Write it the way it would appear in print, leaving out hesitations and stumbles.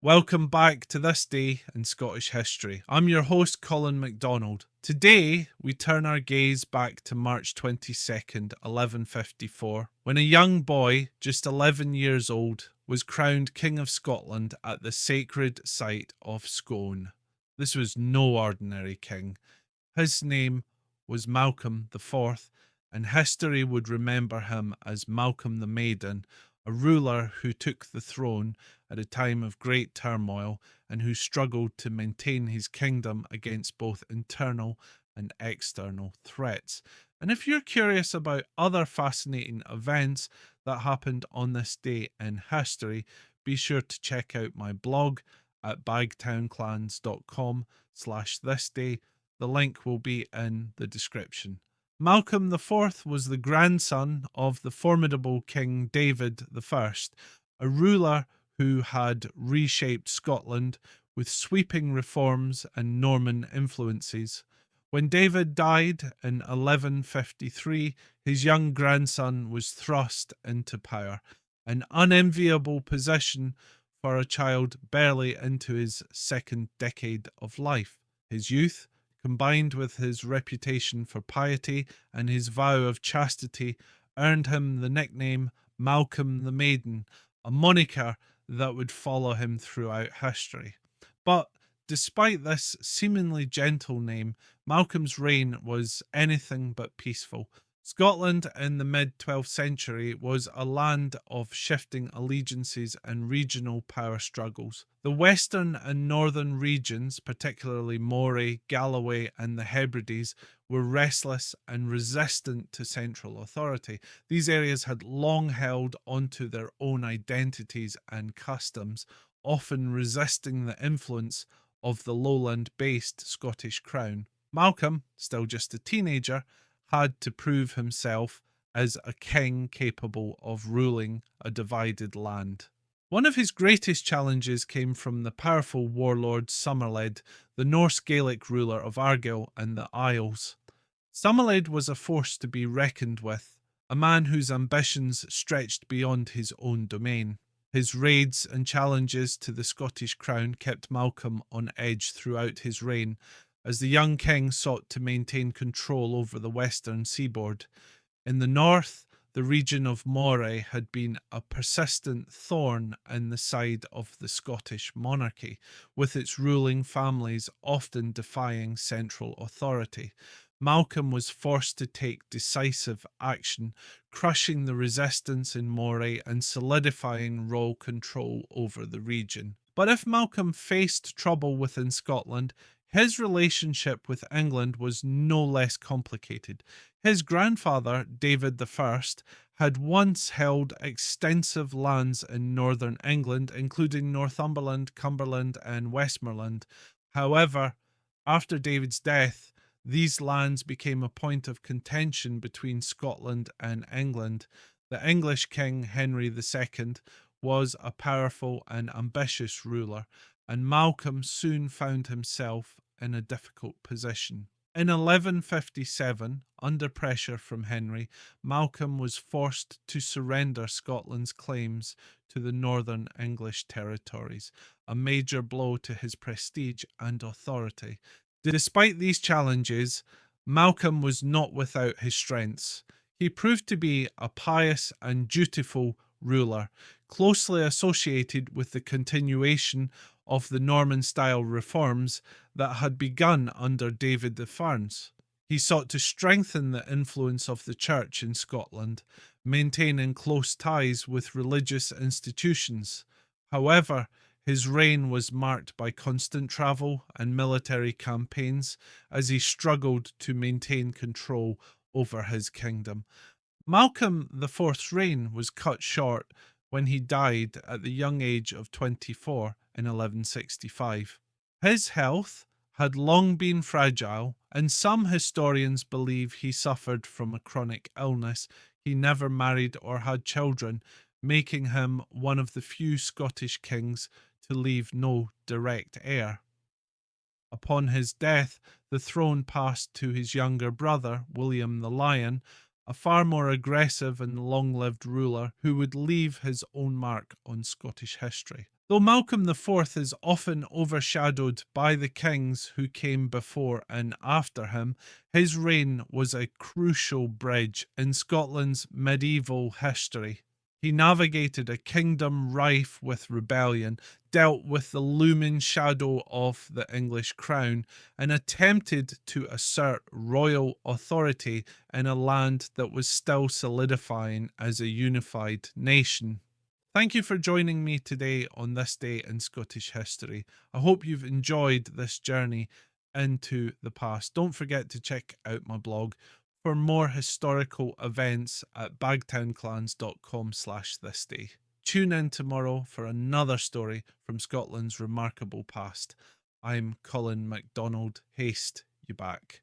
Welcome back to This Day in Scottish History. I'm your host, Colin MacDonald. Today, we turn our gaze back to March 22nd, 1154, when a young boy, just 11 years old, was crowned King of Scotland at the sacred site of Scone. This was no ordinary king. His name was Malcolm IV, and history would remember him as Malcolm the Maiden, a ruler who took the throne at a time of great turmoil and who struggled to maintain his kingdom against both internal and external threats. And if you're curious about other fascinating events that happened on this day in history, be sure to check out my blog at bagtownclans.com/thisday. The link will be in the description. Malcolm IV was the grandson of the formidable King David I, a ruler who had reshaped Scotland with sweeping reforms and Norman influences. When David died in 1153, his young grandson was thrust into power, an unenviable position for a child barely into his second decade of life. His youth, combined with his reputation for piety and his vow of chastity, earned him the nickname Malcolm the Maiden, a moniker that would follow him throughout history. But despite this seemingly gentle name, Malcolm's reign was anything but peaceful. Scotland in the mid-12th century was a land of shifting allegiances and regional power struggles. The western and northern regions, particularly Moray, Galloway and the Hebrides, were restless and resistant to central authority. These areas had long held onto their own identities and customs, often resisting the influence of the lowland-based Scottish crown. Malcolm, still just a teenager, had to prove himself as a king capable of ruling a divided land. One of his greatest challenges came from the powerful warlord Somerled, the Norse-Gaelic ruler of Argyll and the Isles. Somerled was a force to be reckoned with, a man whose ambitions stretched beyond his own domain. His raids and challenges to the Scottish crown kept Malcolm on edge throughout his reign, as the young king sought to maintain control over the western seaboard. In the north, the region of Moray had been a persistent thorn in the side of the Scottish monarchy, with its ruling families often defying central authority. Malcolm was forced to take decisive action, crushing the resistance in Moray and solidifying royal control over the region. But if Malcolm faced trouble within Scotland, his relationship with England was no less complicated. His grandfather, David I, had once held extensive lands in northern England, including Northumberland, Cumberland, and Westmoreland. However, after David's death, these lands became a point of contention between Scotland and England. The English king, Henry II, was a powerful and ambitious ruler, and Malcolm soon found himself in a difficult position. In 1157, under pressure from Henry, Malcolm was forced to surrender Scotland's claims to the northern English territories, a major blow to his prestige and authority. Despite these challenges, Malcolm was not without his strengths. He proved to be a pious and dutiful ruler, closely associated with the continuation of the Norman-style reforms that had begun under David I. He sought to strengthen the influence of the church in Scotland, maintaining close ties with religious institutions. However, his reign was marked by constant travel and military campaigns as he struggled to maintain control over his kingdom. Malcolm IV's reign was cut short when he died at the young age of 24 in 1165. His health had long been fragile, and some historians believe he suffered from a chronic illness. He never married or had children, making him one of the few Scottish kings to leave no direct heir. Upon his death, the throne passed to his younger brother, William the Lion, a far more aggressive and long-lived ruler who would leave his own mark on Scottish history. Though Malcolm IV is often overshadowed by the kings who came before and after him, his reign was a crucial bridge in Scotland's medieval history. He navigated a kingdom rife with rebellion, dealt with the looming shadow of the English crown, and attempted to assert royal authority in a land that was still solidifying as a unified nation. Thank you for joining me today on This Day in Scottish History. I hope you've enjoyed this journey into the past. Don't forget to check out my blog for more historical events at bagtownclans.com/thisday. Tune in tomorrow for another story from Scotland's remarkable past. I'm Colin MacDonald. Haste you back.